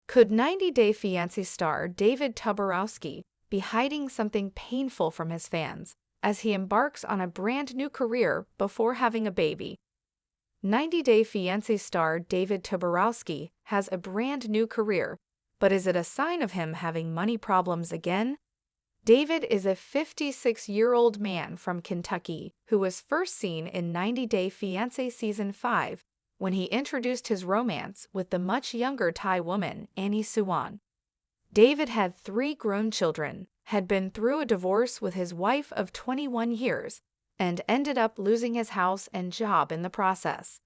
Could 90-Day Fiancé star David Toborowski be hiding something painful from his fans as he embarks on a brand new career before having a baby? 90-Day Fiancé star David Toborowski has a brand new career, but is it a sign of him having money problems again? David is a 56-year-old man from Kentucky who was first seen in 90-Day Fiancé Season 5 when he introduced his romance with the much younger Thai woman Annie Suwan. David had 3 grown children, had been through a divorce with his wife of 21 years, and ended up losing his house and job in the process.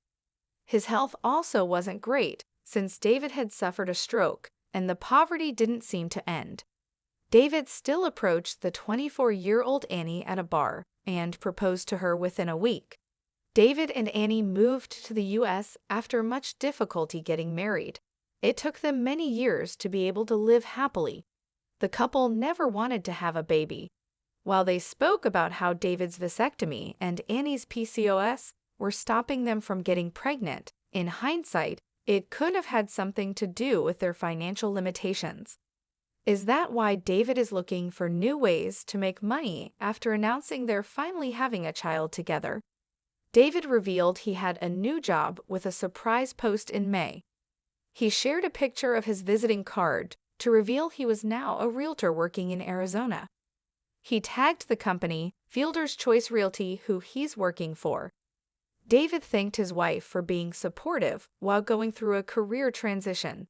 His health also wasn't great, since David had suffered a stroke, and the poverty didn't seem to end. David still approached the 24-year-old Annie at a bar and proposed to her within a week. David and Annie moved to the U.S. after much difficulty getting married. It took them many years to be able to live happily. The couple never wanted to have a baby. While they spoke about how David's vasectomy and Annie's PCOS were stopping them from getting pregnant, in hindsight, it could have had something to do with their financial limitations. Is that why David is looking for new ways to make money after announcing they're finally having a child together? David revealed he had a new job with a surprise post in May. He shared a picture of his visiting card to reveal he was now a realtor working in Arizona. He tagged the company, Fielder's Choice Realty, who he's working for. David thanked his wife for being supportive while going through a career transition.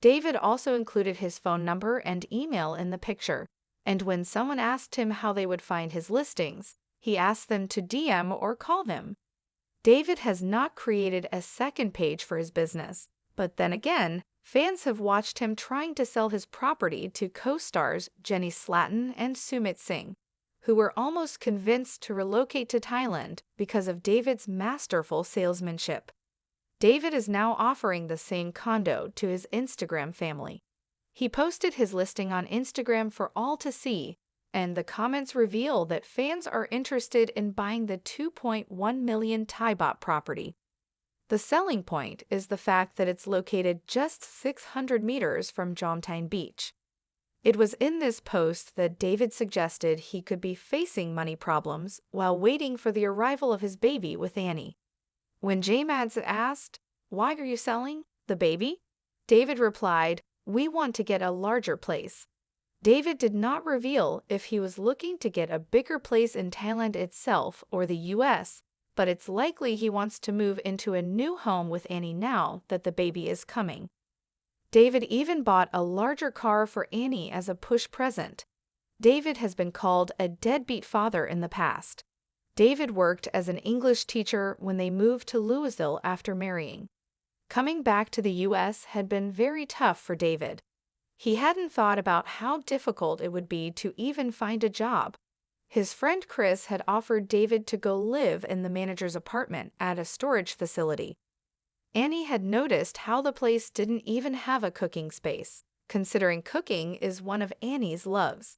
David also included his phone number and email in the picture, and when someone asked him how they would find his listings, he asked them to DM or call them. David has not created a second page for his business, but then again, fans have watched him trying to sell his property to co-stars Jenny Slatten and Sumit Singh, who were almost convinced to relocate to Thailand because of David's masterful salesmanship. David is now offering the same condo to his Instagram family. He posted his listing on Instagram for all to see, and the comments reveal that fans are interested in buying the 2.1 million Thai baht property. The selling point is the fact that it's located just 600 meters from Jomtien Beach. It was in this post that David suggested he could be facing money problems while waiting for the arrival of his baby with Annie. When JMads asked, "Why are you selling the baby?" David replied, "We want to get a larger place." David did not reveal if he was looking to get a bigger place in Thailand itself or the US, but it's likely he wants to move into a new home with Annie now that the baby is coming. David even bought a larger car for Annie as a push present. David has been called a deadbeat father in the past. David worked as an English teacher when they moved to Louisville after marrying. Coming back to the US had been very tough for David. He hadn't thought about how difficult it would be to even find a job. His friend Chris had offered David to go live in the manager's apartment at a storage facility. Annie had noticed how the place didn't even have a cooking space, considering cooking is one of Annie's loves.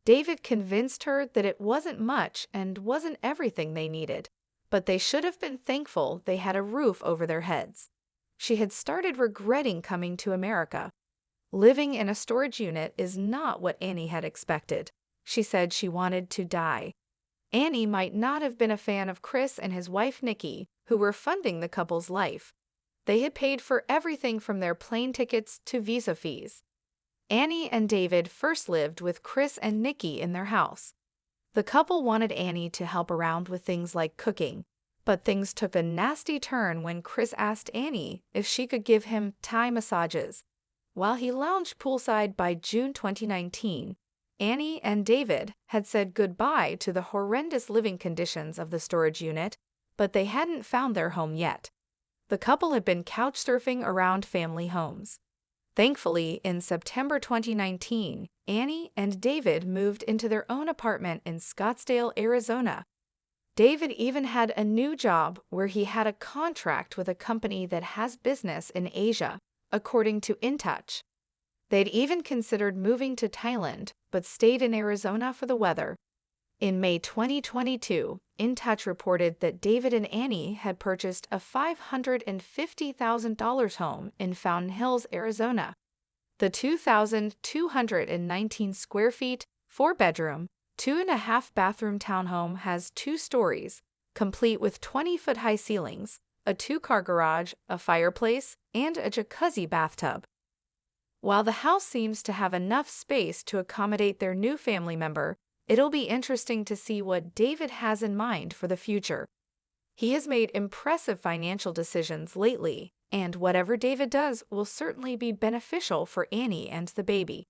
David convinced her that it wasn't much and wasn't everything they needed, but they should have been thankful they had a roof over their heads. She had started regretting coming to America. Living in a storage unit is not what Annie had expected. She said she wanted to die. Annie might not have been a fan of Chris and his wife Nikki, who were funding the couple's life. They had paid for everything from their plane tickets to visa fees. Annie and David first lived with Chris and Nikki in their house. The couple wanted Annie to help around with things like cooking, but things took a nasty turn when Chris asked Annie if she could give him Thai massages. While he lounged poolside by June 2019, Annie and David had said goodbye to the horrendous living conditions of the storage unit, but they hadn't found their home yet. The couple had been couch surfing around family homes. Thankfully, in September 2019, Annie and David moved into their own apartment in Scottsdale, Arizona. David even had a new job where he had a contract with a company that has business in Asia, according to InTouch. They'd even considered moving to Thailand, but stayed in Arizona for the weather. In May 2022, InTouch reported that David and Annie had purchased a $550,000 home in Fountain Hills, Arizona. The 2,219 square feet, 4-bedroom, 2.5-bathroom townhome has 2 stories, complete with 20-foot-high ceilings, a 2-car garage, a fireplace, and a jacuzzi bathtub. While the house seems to have enough space to accommodate their new family member, it'll be interesting to see what David has in mind for the future. He has made impressive financial decisions lately, and whatever David does will certainly be beneficial for Annie and the baby.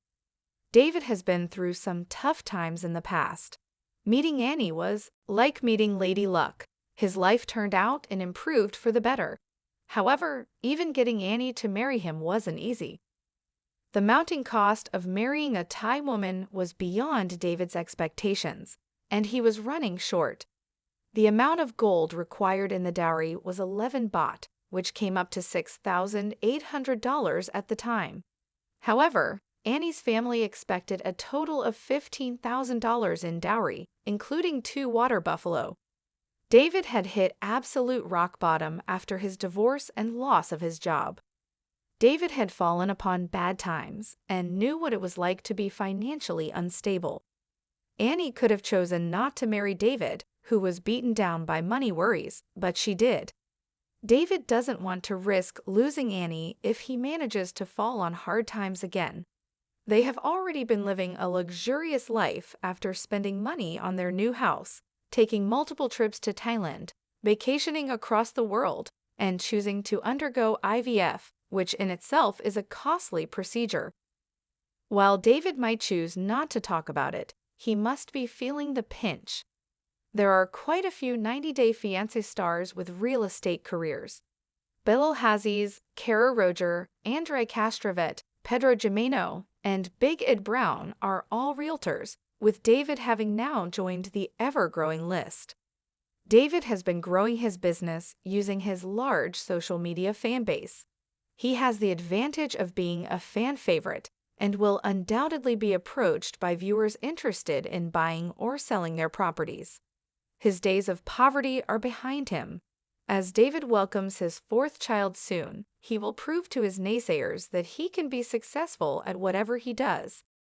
David has been through some tough times in the past. Meeting Annie was like meeting Lady Luck. His life turned out and improved for the better. However, even getting Annie to marry him wasn't easy. The mounting cost of marrying a Thai woman was beyond David's expectations, and he was running short. The amount of gold required in the dowry was 11 baht, which came up to $6,800 at the time. However, Annie's family expected a total of $15,000 in dowry, including 2 water buffalo. David had hit absolute rock bottom after his divorce and loss of his job. David had fallen upon bad times and knew what it was like to be financially unstable. Annie could have chosen not to marry David, who was beaten down by money worries, but she did. David doesn't want to risk losing Annie if he manages to fall on hard times again. They have already been living a luxurious life after spending money on their new house, taking multiple trips to Thailand, vacationing across the world, and choosing to undergo IVF, which in itself is a costly procedure. While David might choose not to talk about it, he must be feeling the pinch. There are quite a few 90-Day Fiancé stars with real estate careers. Belo Hazes, Kara Roger, Andre Castrovet, Pedro Jimeno, and Big Ed Brown are all realtors, with David having now joined the ever-growing list. David has been growing his business using his large social media fan base. He has the advantage of being a fan favorite and will undoubtedly be approached by viewers interested in buying or selling their properties. His days of poverty are behind him. As David welcomes his 4th child soon, he will prove to his naysayers that he can be successful at whatever he does.